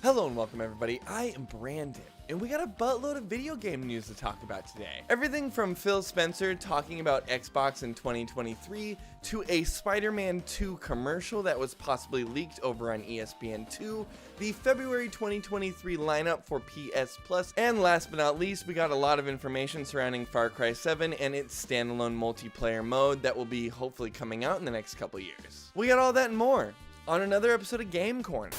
Hello and welcome everybody, I am Brandon, and we got a buttload of video game news to talk about today. Everything from Phil Spencer talking about Xbox in 2023, to a Spider-Man 2 commercial that was possibly leaked over on ESPN 2, the February 2023 lineup for PS Plus, and last but not least, we got a lot of information surrounding Far Cry 7 and its standalone multiplayer mode that will be hopefully coming out in the next couple years. We got all that and more on another episode of Game Corner.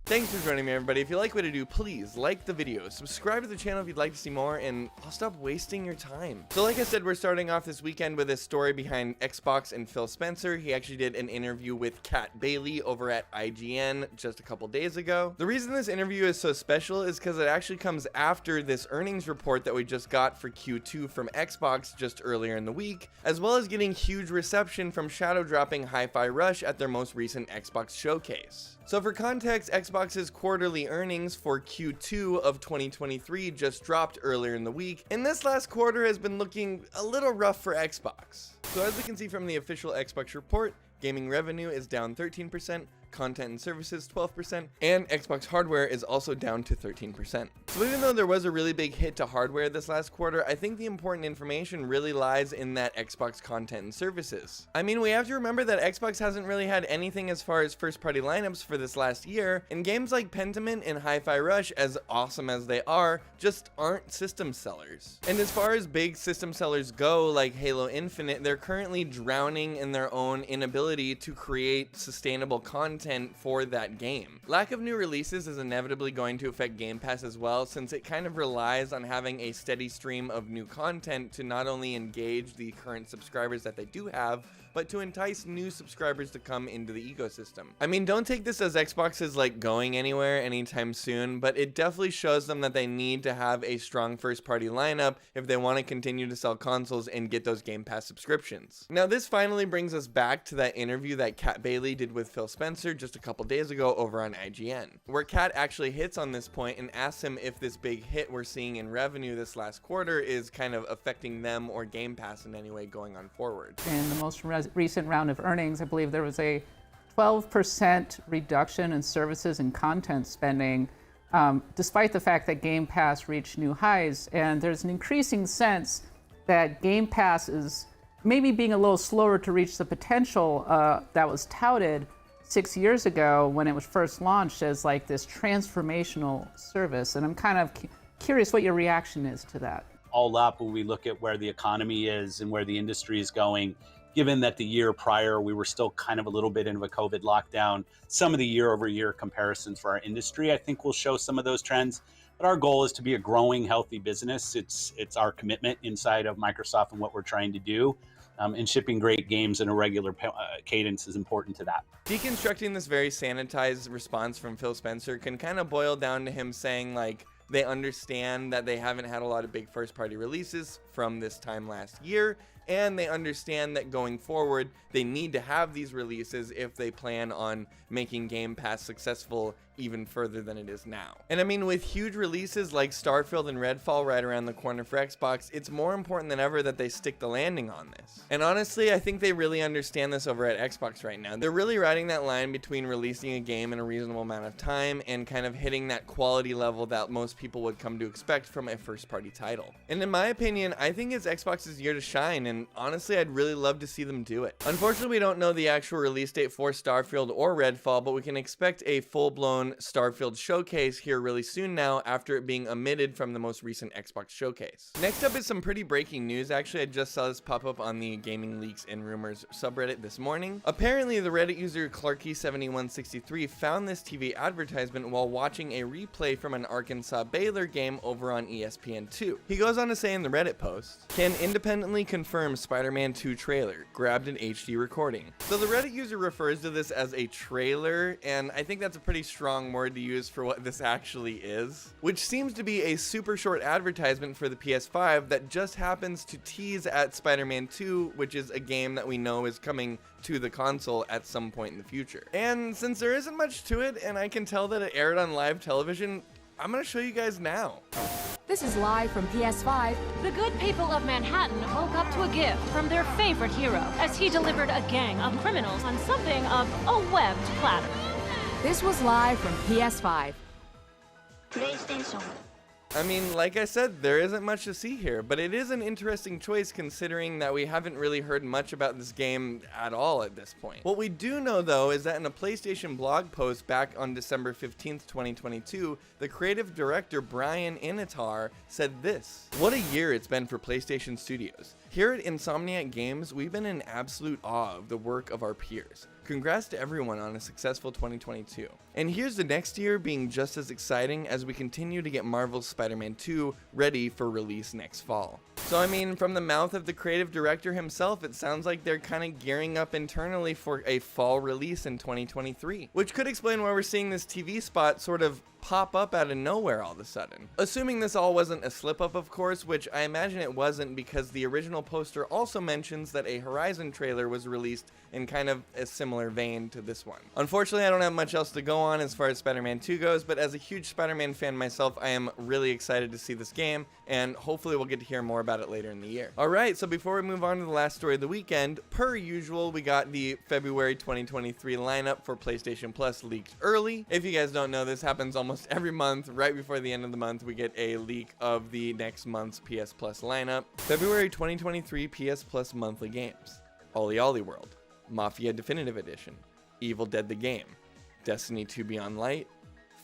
Thanks for joining me, everybody. If you like what I do, please like the video, subscribe to the channel if you'd like to see more, and I'll stop wasting your time. So like I said, we're starting off this weekend with a story behind Xbox and Phil Spencer. He actually did an interview with Kat Bailey over at IGN just a couple days ago. The reason this interview is so special is because it actually comes after this earnings report that we just got for Q2 from Xbox just earlier in the week, as well as getting huge reception from shadow dropping Hi-Fi Rush at their most recent Xbox showcase. So for context, Xbox's quarterly earnings for Q2 of 2023 just dropped earlier in the week, and this last quarter has been looking a little rough for Xbox. So as we can see from the official Xbox report, gaming revenue is down 13%, content and services 12%, and Xbox hardware is also down to 13%. So even though there was a really big hit to hardware this last quarter, I think the important information really lies in that Xbox content and services. I mean, we have to remember that Xbox hasn't really had anything as far as first-party lineups for this last year, and games like Pentiment and Hi-Fi Rush, as awesome as they are, just aren't system sellers. And as far as big system sellers go, like Halo Infinite, they're currently drowning in their own inability to create sustainable content for that game. Lack of new releases is inevitably going to affect Game Pass as well, since it kind of relies on having a steady stream of new content to not only engage the current subscribers that they do have, but to entice new subscribers to come into the ecosystem. I mean, don't take this as Xbox is like going anywhere anytime soon, but it definitely shows them that they need to have a strong first-party lineup if they want to continue to sell consoles and get those Game Pass subscriptions. Now, this finally brings us back to that interview that Kat Bailey did with Phil Spencer just a couple days ago over on IGN, where Kat actually hits on this point and asks him if this big hit we're seeing in revenue this last quarter is kind of affecting them or Game Pass in any way going on forward. In the most recent round of earnings, I believe there was a 12% reduction in services and content spending, despite the fact that Game Pass reached new highs. And there's an increasing sense that Game Pass is maybe being a little slower to reach the potential that was touted 6 years ago when it was first launched as like this transformational service. And I'm kind of curious what your reaction is to that. All up, when we look at where the economy is and where the industry is going, given that the year prior we were still kind of a little bit into a COVID lockdown, some of the year-over-year comparisons for our industry, I think, will show some of those trends. But our goal is to be a growing, healthy business. It's our commitment inside of Microsoft and what we're trying to do. And shipping great games in a regular cadence is important to that. Deconstructing this very sanitized response from Phil Spencer can kind of boil down to him saying, like, they understand that they haven't had a lot of big first-party releases from this time last year, and they understand that going forward, they need to have these releases if they plan on making Game Pass successful even further than it is now. And I mean, with huge releases like Starfield and Redfall right around the corner for Xbox, it's more important than ever that they stick the landing on this. And honestly, I think they really understand this over at Xbox right now. They're really riding that line between releasing a game in a reasonable amount of time and kind of hitting that quality level that most people would come to expect from a first-party title. And in my opinion, I think it's Xbox's year to shine, and honestly, I'd really love to see them do it. Unfortunately, we don't know the actual release date for Starfield or Redfall, but we can expect a full-blown Starfield showcase here really soon now after it being omitted from the most recent Xbox showcase. Next up is some pretty breaking news. Actually, I just saw this pop up on the Gaming Leaks and Rumors subreddit this morning. Apparently, the Reddit user Clarky7163 found this TV advertisement while watching a replay from an Arkansas Baylor game over on ESPN 2. He goes on to say in the Reddit post, "Can independently confirm Spider-Man 2 trailer, grabbed an HD recording." So the Reddit user refers to this as a trailer, and I think that's a pretty strong word to use for what this actually is, which seems to be a super short advertisement for the PS5 that just happens to tease at Spider-Man 2, which is a game that we know is coming to the console at some point in the future. And since there isn't much to it, and I can tell that it aired on live television, I'm gonna show you guys now. This is live from PS5. The good people of Manhattan woke up to a gift from their favorite hero as he delivered a gang of criminals on something of a webbed platter. This was live from PS5. Playstaion. I mean, like I said, there isn't much to see here, but it is an interesting choice considering that we haven't really heard much about this game at all at this point. What we do know though is that in a PlayStation blog post back on December 15th, 2022, the creative director Brian Inatar said this: "What a year it's been for PlayStation Studios. Here at Insomniac Games, we've been in absolute awe of the work of our peers. Congrats to everyone on a successful 2022. And here's the next year being just as exciting as we continue to get Marvel's Spider-Man 2 ready for release next fall." So I mean, from the mouth of the creative director himself, it sounds like they're kind of gearing up internally for a fall release in 2023, which could explain why we're seeing this TV spot sort of pop up out of nowhere all of a sudden. Assuming this all wasn't a slip up, of course, which I imagine it wasn't, because the original poster also mentions that a Horizon trailer was released in kind of a similar vein to this one. Unfortunately, I don't have much else to go on as far as Spider-Man 2 goes, but as a huge Spider-Man fan myself, I am really excited to see this game, and hopefully we'll get to hear more about it later in the year. Alright, so before we move on to the last story of the weekend, per usual, we got the February 2023 lineup for PlayStation Plus leaked early. If you guys don't know, this happens almost every month. Right before the end of the month, we get a leak of the next month's PS Plus lineup. February 2023 PS Plus monthly games: Ollie Ollie World, Mafia Definitive Edition, Evil Dead the Game, Destiny 2 Beyond Light,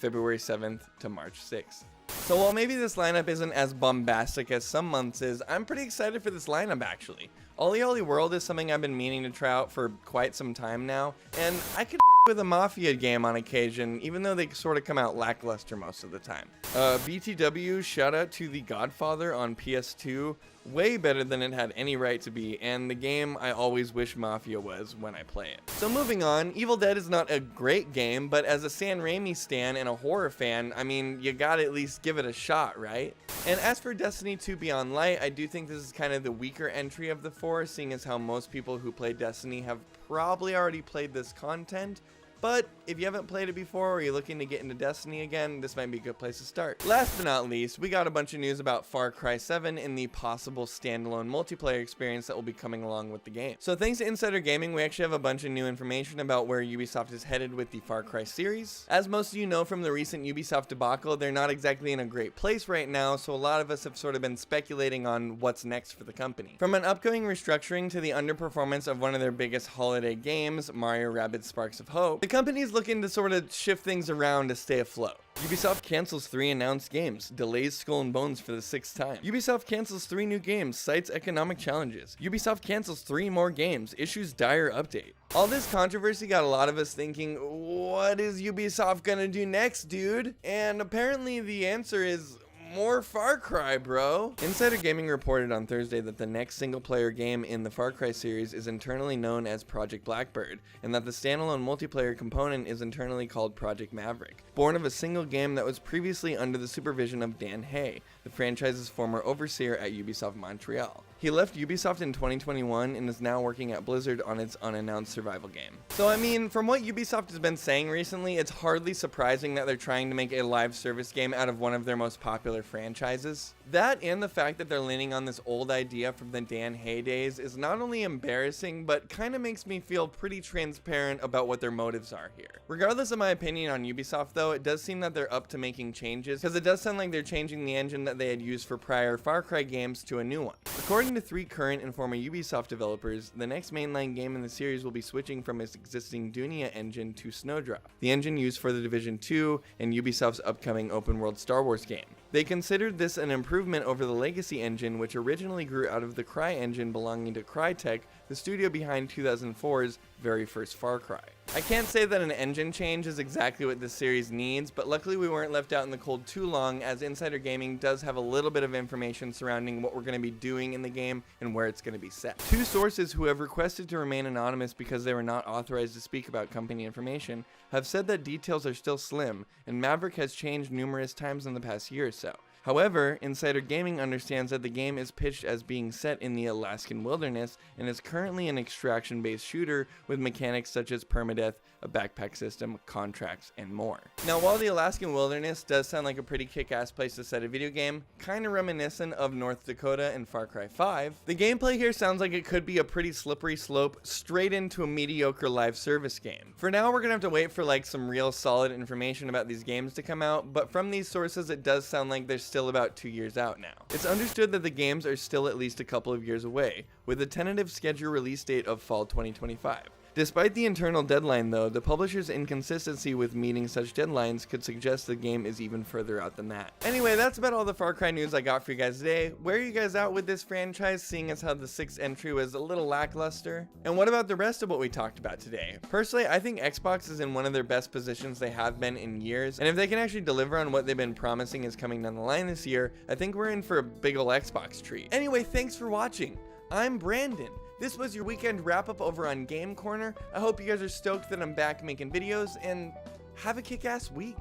February 7th to March 6th. So while maybe this lineup isn't as bombastic as some months is, I'm pretty excited for this lineup actually. Ollie Ollie World is something I've been meaning to try out for quite some time now, and I could with a Mafia game on occasion, even though they sort of come out lackluster most of the time. BTW, shout out to The Godfather on PS2, way better than it had any right to be, and the game I always wish Mafia was when I play it. So moving on, Evil Dead is not a great game, but as a San Raimi stan and a horror fan, I mean, you gotta at least give it a shot, right? And as for Destiny 2 Beyond Light, I do think this is kind of the weaker entry of the four, seeing as how most people who play Destiny have probably already played this content. But if you haven't played it before or you're looking to get into Destiny again, this might be a good place to start. Last but not least, we got a bunch of news about Far Cry 7 and the possible standalone multiplayer experience that will be coming along with the game. So thanks to Insider Gaming, we actually have a bunch of new information about where Ubisoft is headed with the Far Cry series. As most of you know from the recent Ubisoft debacle, they're not exactly in a great place right now, so a lot of us have sort of been speculating on what's next for the company. From an upcoming restructuring to the underperformance of one of their biggest holiday games, Mario Rabbids Sparks of Hope, the company's looking to sort of shift things around to stay afloat. Ubisoft cancels 3 announced games, delays Skull and Bones for the 6th time. Ubisoft cancels 3 new games, cites economic challenges. Ubisoft cancels 3 more games, issues dire update. All this controversy got a lot of us thinking, what is Ubisoft gonna do next, dude? And apparently the answer is more Far Cry, bro. Insider Gaming reported on Thursday that the next single-player game in the Far Cry series is internally known as Project Blackbird, and that the standalone multiplayer component is internally called Project Maverick, born of a single game that was previously under the supervision of Dan Hay, the franchise's former overseer at Ubisoft Montreal. He left Ubisoft in 2021 and is now working at Blizzard on its unannounced survival game. So I mean, from what Ubisoft has been saying recently, it's hardly surprising that they're trying to make a live service game out of one of their most popular franchises. That and the fact that they're leaning on this old idea from the Dan Hay days is not only embarrassing, but kind of makes me feel pretty transparent about what their motives are here. Regardless of my opinion on Ubisoft though, it does seem that they're up to making changes, because it does sound like they're changing the engine that they had used for prior Far Cry games to a new one. According to 3 current and former Ubisoft developers, the next mainline game in the series will be switching from its existing Dunia engine to Snowdrop, the engine used for The Division 2 and Ubisoft's upcoming open-world Star Wars game. They considered this an improvement over the legacy engine, which originally grew out of the Cry engine belonging to Crytek, the studio behind 2004's very first Far Cry. I can't say that an engine change is exactly what this series needs, but luckily we weren't left out in the cold too long, as Insider Gaming does have a little bit of information surrounding what we're going to be doing in the game and where it's going to be set. 2 sources who have requested to remain anonymous because they were not authorized to speak about company information have said that details are still slim, and Maverick has changed numerous times in the past year or so. However, Insider Gaming understands that the game is pitched as being set in the Alaskan wilderness and is currently an extraction-based shooter with mechanics such as permadeath, a backpack system, contracts, and more. Now, while the Alaskan wilderness does sound like a pretty kick-ass place to set a video game, kinda reminiscent of North Dakota and Far Cry 5, the gameplay here sounds like it could be a pretty slippery slope straight into a mediocre live service game. For now, we're gonna have to wait for like some real solid information about these games to come out, but from these sources it does sound like they're still about 2 years out now. It's understood that the games are still at least a couple of years away, with a tentative schedule release date of fall 2025. Despite the internal deadline though, the publisher's inconsistency with meeting such deadlines could suggest the game is even further out than that. Anyway, that's about all the Far Cry news I got for you guys today. Where are you guys at with this franchise, seeing as how the 6th entry was a little lackluster? And what about the rest of what we talked about today? Personally, I think Xbox is in one of their best positions they have been in years, and if they can actually deliver on what they've been promising is coming down the line this year, I think we're in for a big ol' Xbox treat. Anyway, thanks for watching. I'm Brandon. This was your weekend wrap up over on Game Corner. I hope you guys are stoked that I'm back making videos, and have a kick-ass week.